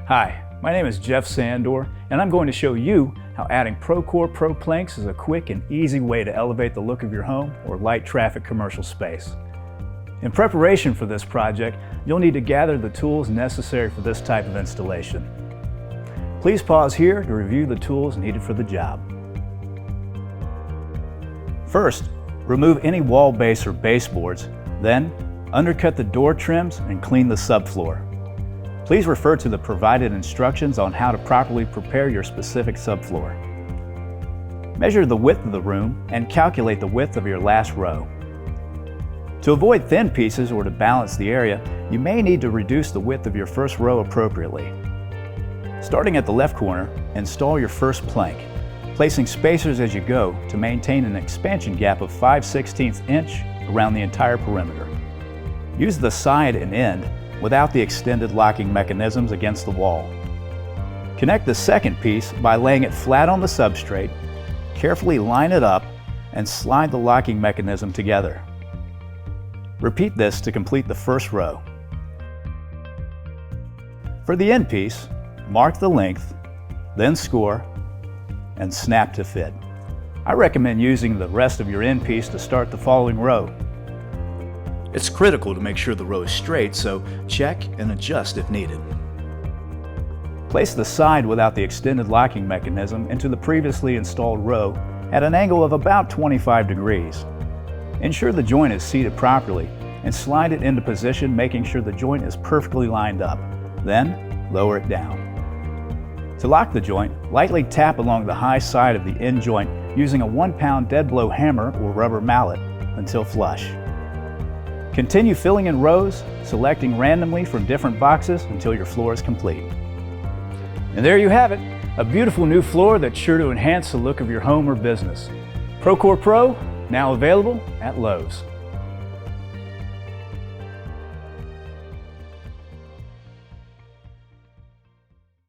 Hi, my name is Jeff Sandor, and I'm going to show you how adding ProCore Pro planks is a quick and easy way to elevate the look of your home or light traffic commercial space. In preparation for this project, you'll need to gather the tools necessary for this type of installation. Please pause here to review the tools needed for the job. First, remove any wall base or baseboards, then undercut the door trims and clean the subfloor. Please refer to the provided instructions on how to properly prepare your specific subfloor. Measure the width of the room and calculate the width of your last row. To avoid thin pieces or to balance the area, you may need to reduce the width of your first row appropriately. Starting at the left corner, install your first plank, placing spacers as you go to maintain an expansion gap of 5/16 inch around the entire perimeter. Use the side and end without the extended locking mechanisms against the wall. Connect the second piece by laying it flat on the substrate, carefully line it up, and slide the locking mechanism together. Repeat this to complete the first row. For the end piece, mark the length, then score, and snap to fit. I recommend using the rest of your end piece to start the following row. It's critical to make sure the row is straight, so check and adjust if needed. Place the side without the extended locking mechanism into the previously installed row at an angle of about 25 degrees. Ensure the joint is seated properly and slide it into position, making sure the joint is perfectly lined up. Then, lower it down. To lock the joint, lightly tap along the high side of the end joint using a 1-pound dead blow hammer or rubber mallet until flush. Continue filling in rows, selecting randomly from different boxes until your floor is complete. And there you have it, a beautiful new floor that's sure to enhance the look of your home or business. ProCore Pro, now available at Lowe's.